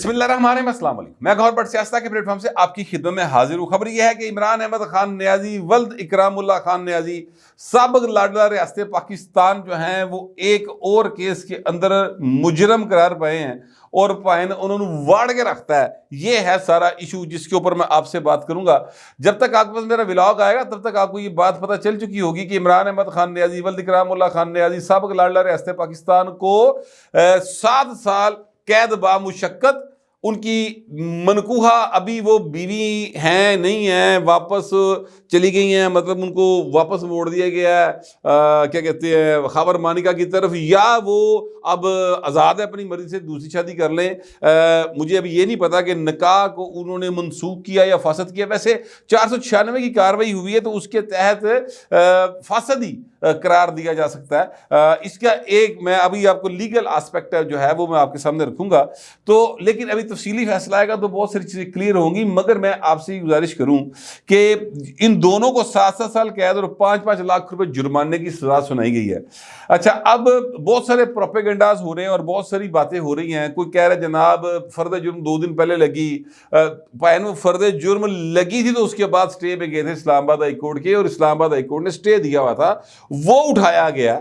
بسم اللہ الرحمن الرحیم، السلام علیکم۔ میں گوہر بٹ سیاستہ کے پلیٹ فارم سے آپ کی خدمت میں حاضر ہوں۔ خبر یہ ہے کہ عمران احمد خان نیازی ولد اکرام اللہ خان نیازی سابق لاڈلا ریاست پاکستان جو ہیں وہ ایک اور کیس کے اندر مجرم قرار پائے ہیں اور انہوں نے واڑ کے رکھتا ہے۔ یہ ہے سارا ایشو جس کے اوپر میں آپ سے بات کروں گا۔ جب تک آپ کے پاس میرا ولاگ آئے گا تب تک آپ کو یہ بات پتہ چل چکی ہوگی کہ عمران احمد خان نیازی ولد اکرام اللہ خان نیازی سابق لاڈلا ریاست پاکستان کو 7 سال قید بامشقت، ان کی منکوحہ ابھی وہ بیوی ہیں نہیں ہیں، واپس چلی گئی ہیں، مطلب ان کو واپس موڑ دیا گیا ہے کیا کہتے ہیں خاور مانیکا کی طرف، یا وہ اب آزاد ہے اپنی مرضی سے دوسری شادی کر لیں۔ مجھے ابھی یہ نہیں پتا کہ نکاح کو انہوں نے منسوخ کیا یا فاسد کیا۔ ویسے 496 کی کارروائی ہوئی ہے تو اس کے تحت فاسدی قرار دیا جا سکتا ہے۔ اس کا ایک میں ابھی آپ کو لیگل آسپیکٹ جو ہے وہ میں آپ کے سامنے رکھوں گا، تو لیکن ابھی تفصیلی فیصلہ آئے گا تو بہت ساری چیزیں کلیئر ہوں گی۔ مگر میں آپ سے گزارش کروں کہ ان دونوں کو 7 سال قید اور 5 لاکھ روپے جرمانے کی سزا سنائی گئی ہے۔ اچھا، اب بہت سارے پروپیگنڈاز ہو رہے ہیں اور بہت ساری باتیں ہو رہی ہیں۔ کوئی کہہ رہا ہے جناب فرد جرم 2 دن پہلے لگی، وہ فرد جرم لگی تھی تو اس کے بعد سٹے پہ گئے تھے اسلام آباد ہائی کورٹ کے، اور اسلام آباد ہائی کورٹ نے سٹے دیا ہوا تھا، وہ اٹھایا گیا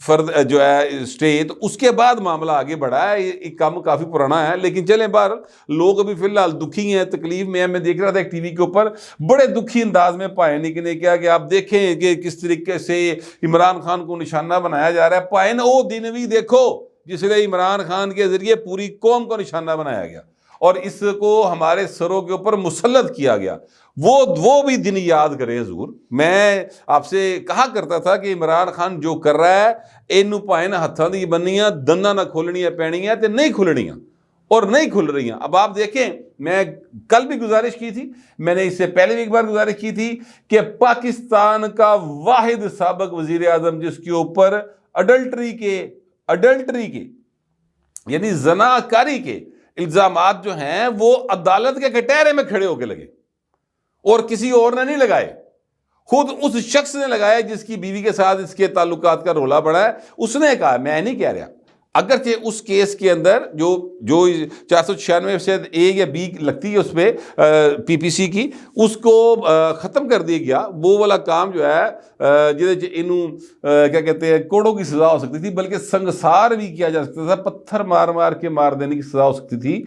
فرد جو ہے سٹے، تو اس کے بعد معاملہ آگے بڑھا ہے۔ یہ کام کافی پرانا ہے، لیکن چلیں بار لوگ ابھی فی الحال دکھی ہیں، تکلیف میں ہیں۔ میں دیکھ رہا تھا ایک ٹی وی کے اوپر بڑے دکھی انداز میں پائن نے کیا کہ آپ دیکھیں کہ کس طریقے سے عمران خان کو نشانہ بنایا جا رہا ہے۔ پائن او دن بھی دیکھو جس نے عمران خان کے ذریعے پوری قوم کو نشانہ بنایا گیا اور اس کو ہمارے سروں کے اوپر مسلط کیا گیا، وہ بھی دن یاد کرے حضور۔ میں آپ سے کہا کرتا تھا کہ عمران خان جو کر رہا ہے اینو پائن ہتھاں دی بنیاں دنداں نہ کھولنیاں پینیاں تے نہیں کھلنیاں، اور نہیں کھل رہی ہیں۔ اب آپ دیکھیں، میں کل بھی گزارش کی تھی، میں نے اس سے پہلے بھی ایک بار گزارش کی تھی کہ پاکستان کا واحد سابق وزیر اعظم جس کے اوپر اڈلٹری کے یعنی زناکاری کے الزامات جو ہیں وہ عدالت کے کٹہرے میں کھڑے ہو کے لگے، اور کسی اور نے نہیں لگائے، خود اس شخص نے لگایا جس کی بیوی کے ساتھ اس کے تعلقات کا رولا بڑا ہے۔ اس نے کہا، میں نہیں کہہ رہا، اگرچہ اس کیس کے اندر جو 496 سے اے یا بی لگتی ہے اس پہ پی پی سی کی، اس کو ختم کر دیا گیا۔ وہ والا کام جو ہے جہاں انہوں کیا کہتے ہیں کوڑوں کی سزا ہو سکتی تھی، بلکہ سنگسار بھی کیا جا سکتا تھا، پتھر مار کے مار دینے کی سزا ہو سکتی تھی۔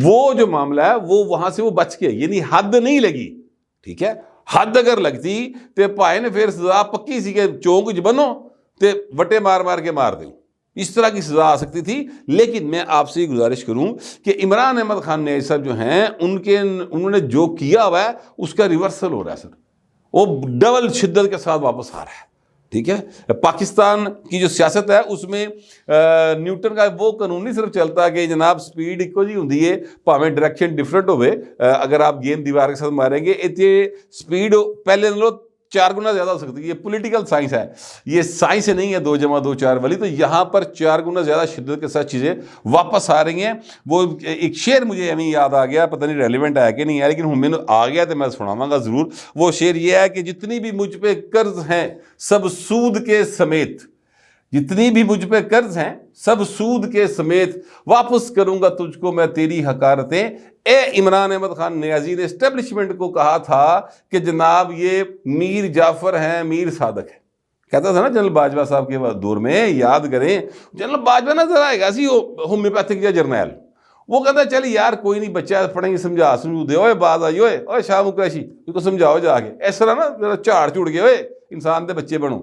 وہ جو معاملہ ہے وہ وہاں سے وہ بچ کے، یعنی حد نہیں لگی، ٹھیک ہے، حد اگر لگتی تو پائے نے پھر سزا پکی سی کہ چونک بنو تے وٹے مار کے مار دیں، اس طرح کی سزا آ سکتی تھی۔ لیکن میں آپ سے گزارش کروں کہ عمران احمد خان نیازی صاحب جو ہیں انہوں نے جو کیا ہوا ہے اس کا ریورسل ہو رہا ہے سر، وہ ڈبل شدت کے ساتھ واپس آ رہا ہے، ٹھیک ہے۔ پاکستان کی جو سیاست ہے اس میں نیوٹن کا وہ قانون نہیں صرف چلتا کہ جناب سپیڈ ایکو جی ہوندی ہے پاویں ڈائریکشن ڈفرنٹ ہوئے، اگر آپ گیند دیوار کے ساتھ ماریں گے یہ سپیڈ پہلے نالوں 4 گنا زیادہ ہو سکتی ہے۔ یہ پولیٹیکل سائنس ہے، یہ سائنس نہیں ہے 2 × 2 = 4 والی۔ تو یہاں پر 4 گنا زیادہ شدت کے ساتھ چیزیں واپس آ رہی ہیں۔ وہ ایک شعر مجھے ابھی یاد آ گیا، پتہ نہیں ریلیونٹ ہے کہ نہیں ہے، لیکن میں نے آ گیا تو میں سناواں گا ضرور۔ وہ شعر یہ ہے کہ جتنی بھی مجھ پہ قرض ہیں سب سود کے سمیت، جتنی بھی مجھ پہ قرض ہیں سب سود کے سمیت واپس کروں گا تجھ کو میں تیری حقارتیں۔ اے عمران احمد خان نیازی نے اسٹیبلشمنٹ کو کہا تھا کہ جناب یہ میر جعفر ہیں، میر صادق ہیں، کہتا تھا نا جنرل باجوہ صاحب کے دور میں، یاد کریں جنرل باجوہ نظر آئے گا سی ہومیوپیتھک یا جرنیل، وہ کہتا ہے چل یار کوئی نہیں بچہ پڑھیں گے سمجھو دے، اوے باز آئی اوے شاہ مقریشی ان کو سمجھاؤ جا کے، اس طرح نا ذرا جھاڑ چوڑ گئے ہوئے انسان دے بچے بنو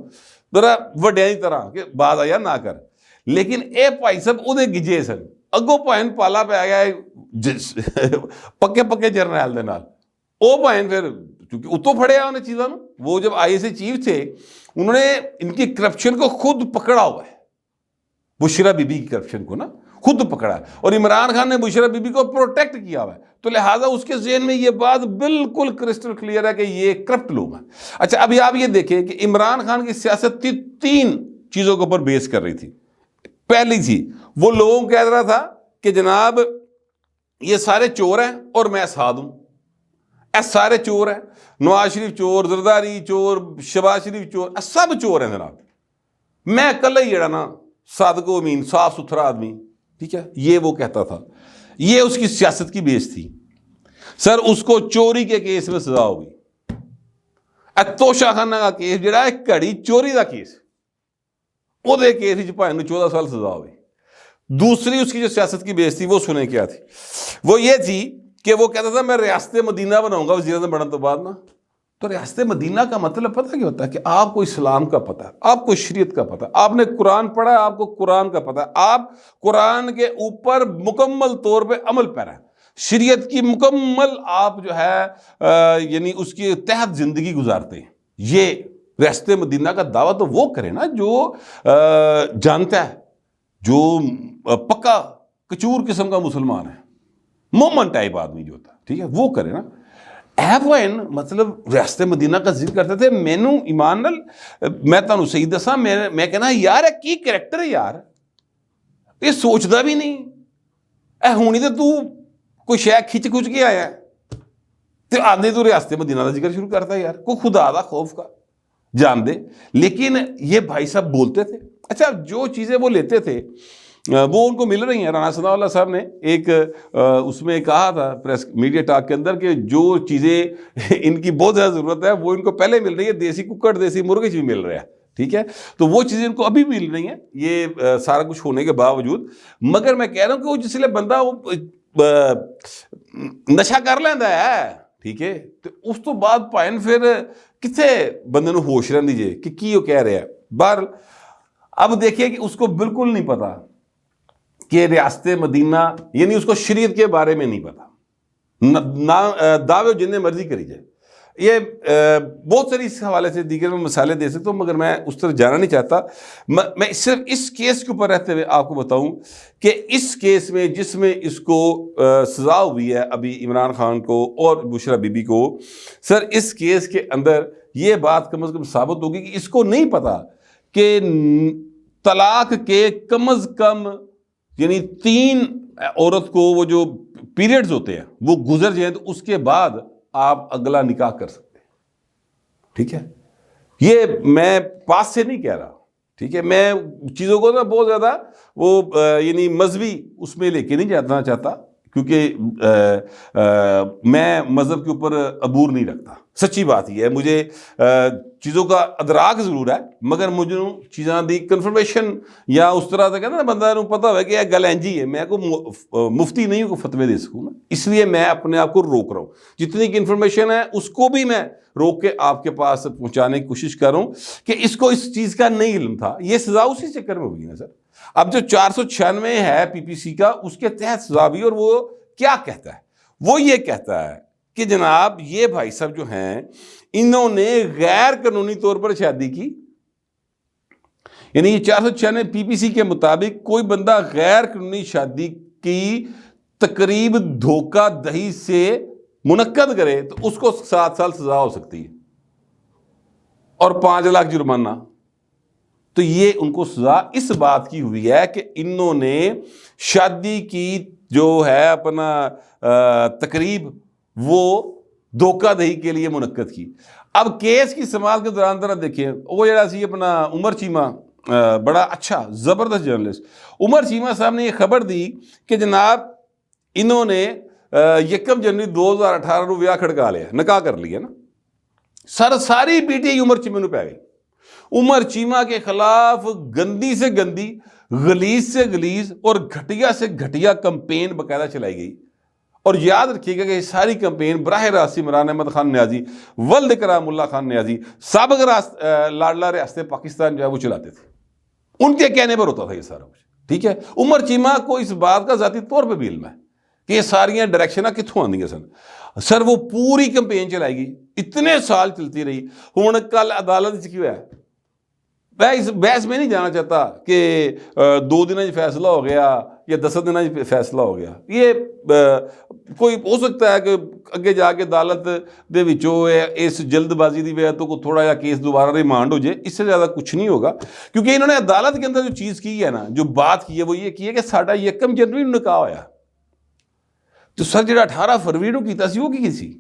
ذرا وڈیاں دی طرح کہ باز آیا نہ کر۔ لیکن اے بھائی صاحب وہ گجے سن، اگوں پائن پالا پہ گیا پکے جرنیل دے نال، او پائن پھر کیونکہ اتوں پھڑیا انہیں چیزاں، وہ جب آئی ایس اے چیف تھے انہوں نے ان کی کرپشن کو خود پکڑا ہوا ہے، بشرا بی بی کی کرپشن کو نا خود پکڑا ہے، اور عمران خان نے بشرا بی بی کو پروٹیکٹ کیا ہوا ہے، تو لہٰذا اس کے ذہن میں یہ بات بالکل کرسٹل کلیئر ہے کہ یہ کرپٹ لوگ ہیں۔ اچھا، ابھی آپ یہ دیکھیں کہ عمران خان کی سیاست 3 چیزوں کے اوپر بیس کر رہی تھی۔ پہلی تھی وہ لوگوں کو کہہ رہا تھا کہ جناب یہ سارے چور ہیں اور میں ساتھ ہوں، اے سارے چور ہیں، نواز شریف چور، زرداری چور، شہباز شریف چور، سب چور ہیں جناب، میں کل ہی جڑا نا صادق و امین صاف ستھرا آدمی، ٹھیک ہے، یہ وہ کہتا تھا۔ یہ اس کی سیاست کی بیس تھی سر. اس کو چوری کے کیس میں سزا ہوگی. توشا خانہ کا کیس جڑا ہے گھڑی چوری کا کیس, وہ کیس 14 سال سزا ہوئی. دوسری اس کی جو سیاست کی بیس تھی وہ سنیں کیا تھی, وہ یہ تھی کہ وہ کہتا تھا میں ریاست مدینہ بناؤں گا وزیر اعظم بننے تو بعد نا. تو ریاست مدینہ کا مطلب پتہ کیا ہوتا ہے کہ آپ کو اسلام کا پتہ ہے, آپ کو شریعت کا پتہ ہے, آپ نے قرآن پڑھا ہے, آپ کو قرآن کا پتہ ہے, آپ قرآن کے اوپر مکمل طور پہ عمل پیرا ہے, شریعت کی مکمل آپ جو ہے یعنی اس کے تحت زندگی گزارتے ہیں. یہ ریاست مدینہ کا دعویٰ تو وہ کرے نا جو جانتا ہے, جو پکا کچور قسم کا مسلمان ہے, مومن ٹائپ آدمی جو ہوتا ہے, ٹھیک ہے, وہ کرے نا. ایوین مطلب ریاست مدینہ کا ذکر کرتے تھے. مینو ایمان نال میں تانوں صحیح دساں, میں کہنا یار اے کی کریکٹر ہے یار, یہ سوچدا بھی نہیں, اے ہونی تے تو کوئی شے کھچ کے آیا ہے تے آدھے تو ریاست مدینہ کا ذکر شروع کرتا ہے یار. کوئی خدا دا خوف کا جان دے. لیکن یہ بھائی صاحب بولتے تھے. اچھا جو چیزیں وہ لیتے تھے وہ ان کو مل رہی ہیں. رانا ثناء اللہ صاحب نے ایک اس میں کہا تھا پریس میڈیا ٹاک کے اندر کہ جو چیزیں ان کی بہت زیادہ ضرورت ہے وہ ان کو پہلے مل رہی ہے. دیسی ککڑ دیسی مرغے بھی مل رہے ہیں, ٹھیک ہے, تو وہ چیزیں ان کو ابھی مل رہی ہیں, یہ سارا کچھ ہونے کے باوجود. مگر میں کہہ رہا ہوں کہ وہ جس لیے بندہ نشہ کر لینا ہے, ٹھیک ہے, تو اس تو بعد پائن پھر کتنے بندے نو ہوش رہن دیجیے کہ کی وہ کہہ رہے ہیں. بہر اب دیکھیے کہ اس کو بالکل نہیں پتا کہ ریاست مدینہ یعنی اس کو شریعت کے بارے میں نہیں پتا, دعوے جتنے مرضی کری جائے. یہ بہت ساری اس حوالے سے دیگر میں مثالیں دے سکتا ہوں مگر میں اس طرح جانا نہیں چاہتا. میں صرف اس کیس کے اوپر رہتے ہوئے آپ کو بتاؤں کہ اس کیس میں جس میں اس کو سزا ہوئی ہے ابھی عمران خان کو اور بشرا بی بی کو, سر اس کیس کے اندر یہ بات کم از کم ثابت ہوگی کہ اس کو نہیں پتا کہ طلاق کے کم از کم یعنی 3 عورت کو وہ جو پیریڈز ہوتے ہیں وہ گزر جائیں تو اس کے بعد آپ اگلا نکاح کر سکتے ہیں, ٹھیک ہے. یہ میں پاس سے نہیں کہہ رہا, ٹھیک ہے, میں چیزوں کو نا بہت زیادہ وہ یعنی مذہبی اس میں لے کے نہیں جانا چاہتا کیونکہ میں مذہب کے اوپر عبور نہیں رکھتا. سچی بات یہ ہے, مجھے چیزوں کا ادراک ضرور ہے مگر مجھے چیزاں دی کنفرمیشن یا اس طرح سے کہنا نا بندہ نوں پتہ ہوئے کہ یہ گل انجی ہے, میں کو مفتی نہیں ہوں کو فتوے دے سکوں نا, اس لیے میں اپنے آپ کو روک رہا ہوں. جتنی کی انفارمیشن ہے اس کو بھی میں روک کے آپ کے پاس پہنچانے کی کوشش کر رہا ہوں کہ اس کو اس چیز کا نہیں علم تھا. یہ سزا اسی چکر میں ہوئی نا سر. اب جو 496 ہے پی پی سی کا اس کے تحت سزا بھی, اور وہ کیا کہتا ہے, وہ یہ کہتا ہے کہ جناب یہ بھائی صاحب جو ہیں انہوں نے غیر قانونی طور پر شادی کی, یعنی یہ 496 پی پی سی کے مطابق کوئی بندہ غیر قانونی شادی کی تقریب دھوکہ دہی سے منعقد کرے تو اس کو 7 سال سزا ہو سکتی ہے اور 5 لاکھ جرمانہ. تو یہ ان کو سزا اس بات کی ہوئی ہے کہ انہوں نے شادی کی جو ہے اپنا تقریب وہ دھوکہ دہی کے لیے منعقد کی. اب کیس کی سماعت کے دوران ذرا دیکھیں, وہ جڑا سی اپنا عمر چیمہ بڑا اچھا زبردست جرنلسٹ عمر چیمہ صاحب نے یہ خبر دی کہ جناب انہوں نے 1 جنوری 2018 کو ویاہ کھڑکا لیا, نکاح کر لیا نا. ساری پی ٹی آئی عمر چیمہ نو پی گئی. عمر چیمہ کے خلاف گندی سے گندی, غلیظ سے غلیظ اور گھٹیا سے گھٹیا کمپین باقاعدہ چلائی گئی. اور یاد رکھیے گا کہ یہ ساری کمپین براہ راست عمران احمد خان نیازی ولد اکرام اللہ خان نیازی سابق لاڈلا ریاست پاکستان جو ہے وہ چلاتے تھے, ان کے کہنے پر ہوتا تھا یہ سارا کچھ, ٹھیک ہے. عمر چیمہ کو اس بات کا ذاتی طور پہ بھی علم ہے کہ یہ ساریاں ڈائریکشنیں کتوں آندی ہیں سر. وہ پوری کمپین چلائی گئی, اتنے سال چلتی رہی. ہوں کل عدالت کی ہوا ہے, میں اس بحث میں نہیں جانا چاہتا کہ 2 دنوں فیصلہ ہو گیا یا 10 دنوں فیصلہ ہو گیا. یہ کوئی ہو سکتا ہے کہ اگے جا کے عدالت دے وچوں اس جلد بازی دی وجہ تو کوئی تھوڑا جا کیس دوبارہ ریمانڈ ہو جائے, اس سے زیادہ کچھ نہیں ہوگا. کیونکہ انہوں نے عدالت کے اندر جو چیز کی ہے نا, جو بات کی ہے وہ یہ کی ہے کہ ساڈا 1 جنوری نو نکاح ہویا. تو سر جڑا 18 فروری نو کیتا سی وہ کی سی,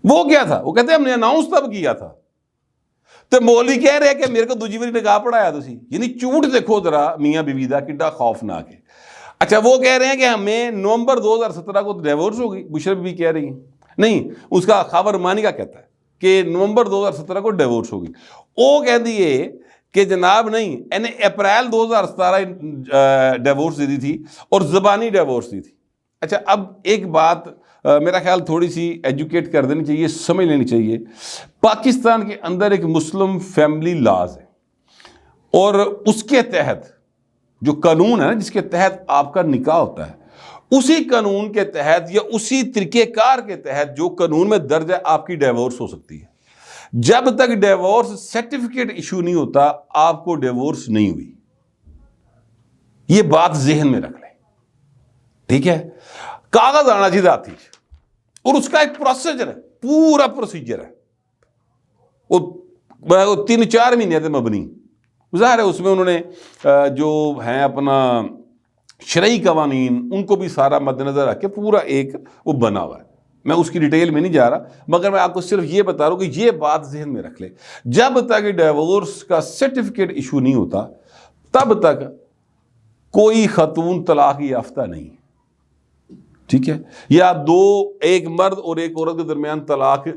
وہ کیا تھا؟ وہ کہتے ہیں ہم نے اناؤنس تب کیا تھا. تو مولوی کہہ رہے کہ میرے کو دوسری باری نکاح پڑھایا تسی, یعنی جھوٹ دیکھو ذرا میاں بیوی دا کڈا خوفناک ہے. اچھا وہ کہہ رہے ہیں کہ ہمیں نومبر 2017 کو ڈیورس ہوگی، بشرا بی بی کہہ رہی ہیں نہیں، اس کا خاور مانی کا کہتا ہے کہ نومبر 2017 کو ڈیورس ہوگی. وہ کہہ دیے کہ جناب نہیں، یعنی اپریل 2017 ڈیورس دی تھی اور زبانی ڈیورس دی تھی. اچھا اب ایک بات میرا خیال تھوڑی سی ایجوکیٹ کر دینی چاہیے، سمجھ لینی چاہیے. پاکستان کے اندر ایک مسلم فیملی لاز ہے، اور اس کے تحت جو قانون ہے نا، جس کے تحت آپ کا نکاح ہوتا ہے، اسی قانون کے تحت یا اسی طریقہ کار کے تحت جو قانون میں درج ہے آپ کی ڈیورس ہو سکتی ہے. جب تک ڈیورس سرٹیفکیٹ ایشو نہیں ہوتا آپ کو ڈیورس نہیں ہوئی. یہ بات ذہن میں رکھ لیں، ٹھیک ہے. کاغذ آنا چاہیے آتی، اور اس کا ایک پروسیجر ہے، پورا پروسیجر ہے. وہ 3-4 مہینے تھے مبنی. ظاہر ہے اس میں انہوں نے جو ہیں اپنا شرعی قوانین ان کو بھی سارا مد نظر رکھ کے پورا ایک وہ بنا ہوا ہے. میں اس کی ڈیٹیل میں نہیں جا رہا، مگر میں آپ کو صرف یہ بتا رہا ہوں کہ یہ بات ذہن میں رکھ لے. جب تک ڈیورس کا سرٹیفکیٹ ایشو نہیں ہوتا تب تک کوئی خاتون طلاق یافتہ نہیں، ٹھیک ہے. یا ایک مرد اور ایک عورت کے درمیان طلاق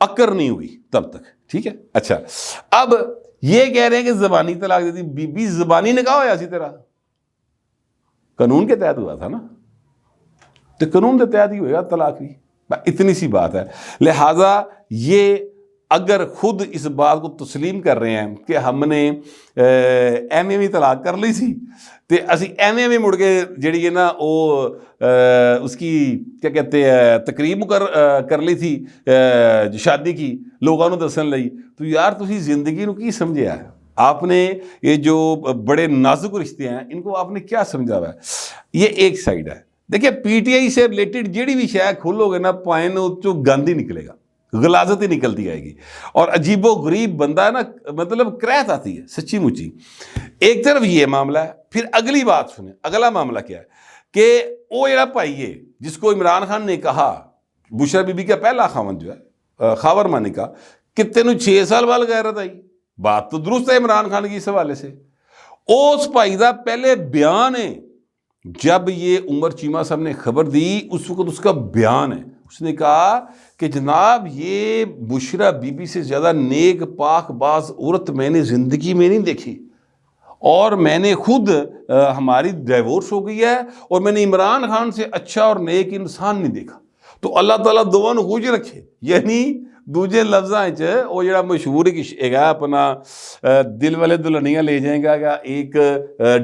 اکر نہیں ہوئی تب تک، ٹھیک ہے. اچھا اب یہ کہہ رہے ہیں کہ زبانی طلاق دیتی، بی بی زبانی نکاح ہوا اسی طرح قانون کے تحت ہوا تھا نا، تو قانون کے تحت ہی ہوئے گا طلاق بھی. اتنی سی بات ہے. لہٰذا یہ اگر خود اس بات کو تسلیم کر رہے ہیں کہ ہم نے ایم اے طلاق کر لی سی تو اسی ایم اے مڑ کے جڑی ہے نا وہ اس کی کیا کہتے ہیں تقریب کر لی تھی شادی کی، لوگوں نے دسن لئی. تو یار تسی زندگی نو کی سمجھیا ہے؟ آپ نے یہ جو بڑے نازک رشتے ہیں ان کو آپ نے کیا سمجھا ہوا ہے؟ یہ ایک سائڈ ہے. دیکھیں پی ٹی آئی سے ریلیٹڈ جیڑی بھی شاید کھولو گے نا پوائنٹ جو گند ہی نکلے گا، غلاظت ہی نکلتی آئے گی، اور عجیب و غریب بندہ ہے نا، مطلب کریت آتی ہے سچی مچی. ایک طرف یہ معاملہ ہے، پھر اگلی بات سنیں. اگلا معاملہ کیا ہے کہ وہ جڑا بھائی ہے جس کو عمران خان نے کہا، بشرا بی بی کا پہلا خاوند جو ہے خاور مانی کا، کہ تینوں 6 سال بعد غیرت آئی. بات تو درست ہے عمران خان کی اس حوالے سے. اس بھائی دا پہلے بیان ہے، جب یہ عمر چیمہ صاحب نے خبر دی اس وقت اس کا بیان ہے. اس نے کہا کہ جناب یہ بشرا بی بی سے زیادہ نیک پاک باز عورت میں نے زندگی میں نہیں دیکھی، اور میں نے خود ہماری ڈیورس ہو گئی ہے، اور میں نے عمران خان سے اچھا اور نیک انسان نہیں دیکھا. تو اللہ تعالیٰ دونوں نو خوش رکھے. یعنی دوجے لفظاں وہ جڑا مشہور ہے اپنا دل والے دلہنیاں لے جائیں گا ایک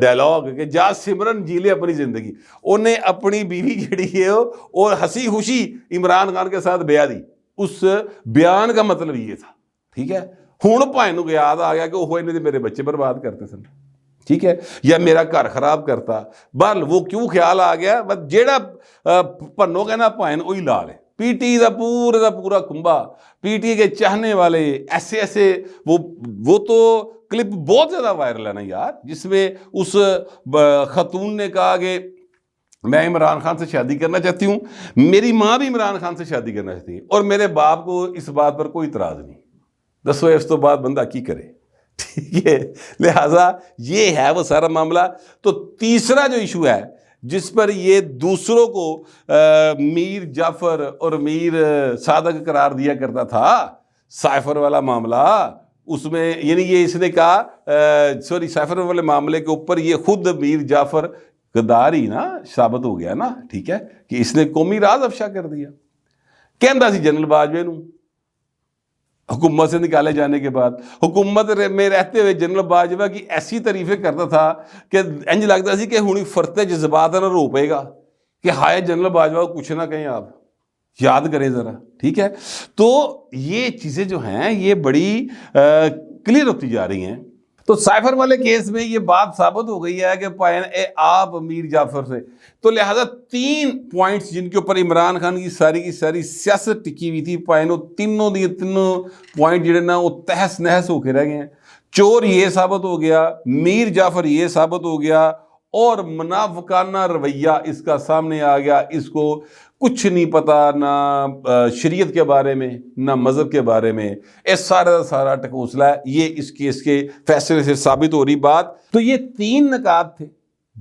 ڈائلاگ کہ جا سمرن جی لے اپنی زندگی. انہیں اپنی بیوی جڑی ہے اور ہنسی خوشی عمران خان کے ساتھ بیاہ دی. اس بیان کا مطلب یہ تھا، ٹھیک ہے. ہوں بھائی نو یاد آ گیا کہ وہ انہیں میرے بچے برباد کرتے سن، ٹھیک ہے، یا میرا گھر خراب کرتا. بہرحال وہ کیوں خیال آ گیا، بس جیڑا پنو کہنا پائن وہی لال ہے. پی ٹی دا پورا کنبا، پی ٹی کے چاہنے والے ایسے وہ تو کلپ بہت زیادہ وائرل ہے نا یار، جس میں اس خاتون نے کہا کہ میں عمران خان سے شادی کرنا چاہتی ہوں، میری ماں بھی عمران خان سے شادی کرنا چاہتی ہے، اور میرے باپ کو اس بات پر کوئی اعتراض نہیں. دسو اس تو بعد بندہ کی کرے، ٹھیک ہے. لہٰذا یہ ہے وہ سارا معاملہ. تو تیسرا جو ایشو ہے جس پر یہ دوسروں کو میر جعفر اور میر صادق قرار دیا کرتا تھا، سائفر والا معاملہ، اس میں یعنی یہ اس نے کہا سائفر والے معاملے کے اوپر یہ خود میر جعفر غدار ہی نا ثابت ہو گیا نا، ٹھیک ہے، کہ اس نے قومی راز افشا کر دیا. کہندا سی جنرل باجوے نو حکومت سے نکالے جانے کے بعد، حکومت میں رہتے ہوئے جنرل باجوہ کی ایسی تعریفیں کرتا تھا کہ انج لگتا سی کہ ہونی فرتے جذبات نہ رو پے گا کہ ہائے جنرل باجوہ کو کچھ نہ کہیں، آپ یاد کریں ذرا، ٹھیک ہے. تو یہ چیزیں جو ہیں یہ بڑی کلیئر ہوتی جا رہی ہیں. تو سائفر والے کیس میں یہ بات ثابت ہو گئی ہے کہ پائن آپ میر جعفر سے. تو لہٰذا 3 پوائنٹس جن کے اوپر عمران خان کی ساری سیاست ٹکی ہوئی تھی، پائن تینوں پوائنٹ جڑے نا وہ تہس نہس ہو کے رہ گئے ہیں. چور یہ ثابت ہو گیا، میر جعفر یہ ثابت ہو گیا، اور منافقانہ رویہ اس کا سامنے آ گیا. اس کو کچھ نہیں پتا نہ شریعت کے بارے میں نہ مذہب کے بارے میں، اس سارا ٹکوسلا ہے. یہ اس کیس کے فیصلے سے ثابت ہو رہی بات. تو یہ 3 نکات تھے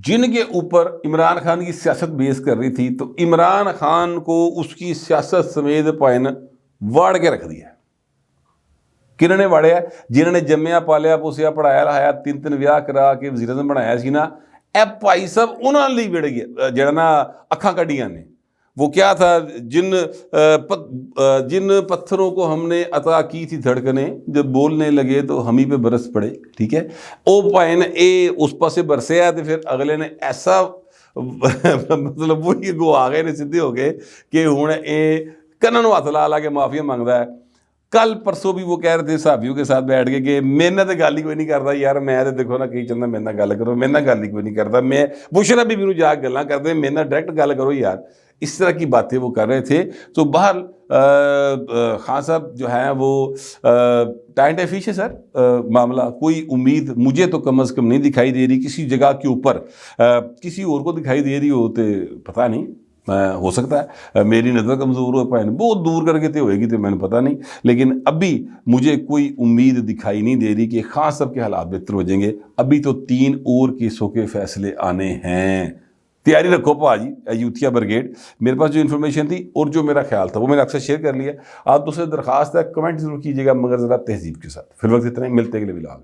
جن کے اوپر عمران خان کی سیاست بیس کر رہی تھی، تو عمران خان کو اس کی سیاست سمیت پائن واڑ کے رکھ دیا. کنہوں نے واڑیا؟ جنہوں نے جمیا پالیا پوسیا پڑھایا لہایا 3 ویاہ کرا کے وزیر اعظم بنایا سی نا، اے بھائی صاحب انہوں نے وڑ گیا جڑا نا اکھاں کڈیاں نے. وہ کیا تھا؟ جن پتھروں کو ہم نے عطا کی تھی دھڑکنیں، جب بولنے لگے تو ہم ہی پہ برس پڑے. ٹھیک ہے، او پائن اے اس پاسے برسے ہے، تو پھر اگلے نے ایسا مطلب وہ یہ گو آ گئے نے سدھے ہو گئے کہ ہوں اے کنن نو ہاتھ لا لا کے معافیا مانگتا ہے. کل پرسوں بھی وہ کہہ رہے تھے صحافیوں کے ساتھ بیٹھ کے کہ میرے نہ تو گل ہی کوئی نہیں کرتا یار، میں تو دیکھو نا کہیں چاہتا میرے نہ گل کرو، میرے نہ گل ہی کوئی نہیں کرتا، میں بشرا بھی میرے جا کے گلاں کرتے، میرے نہ ڈائریکٹ گل کرو یار. اس طرح کی باتیں وہ کر رہے تھے. تو بہرحال خان صاحب جو ہیں وہ ٹائنٹ فش ہے سر معاملہ. کوئی امید مجھے تو کم از کم نہیں دکھائی دے رہی کسی جگہ کے اوپر. کسی اور کو دکھائی دے رہی ہو تو پتہ نہیں، ہو سکتا ہے میری نظر کمزور ہو پائے، بہت دور کر کے ہوئے گی تو میں نے پتہ نہیں. لیکن ابھی مجھے کوئی امید دکھائی نہیں دے رہی کہ خان صاحب کے حالات بہتر ہو جائیں گے. ابھی تو 3 اور کیسوں کے فیصلے آنے ہیں. تیاری رکھو پاجی ایوتھیا برگیڈ. میرے پاس جو انفارمیشن تھی اور جو میرا خیال تھا وہ میں نے اکثر شیئر کر لیا. آپ دوسرے درخواست ہے کمنٹ ضرور کیجیے گا، مگر ذرا تہذیب کے ساتھ. پھر وقت اتنا ہی، ملتے اگلے ولاگ.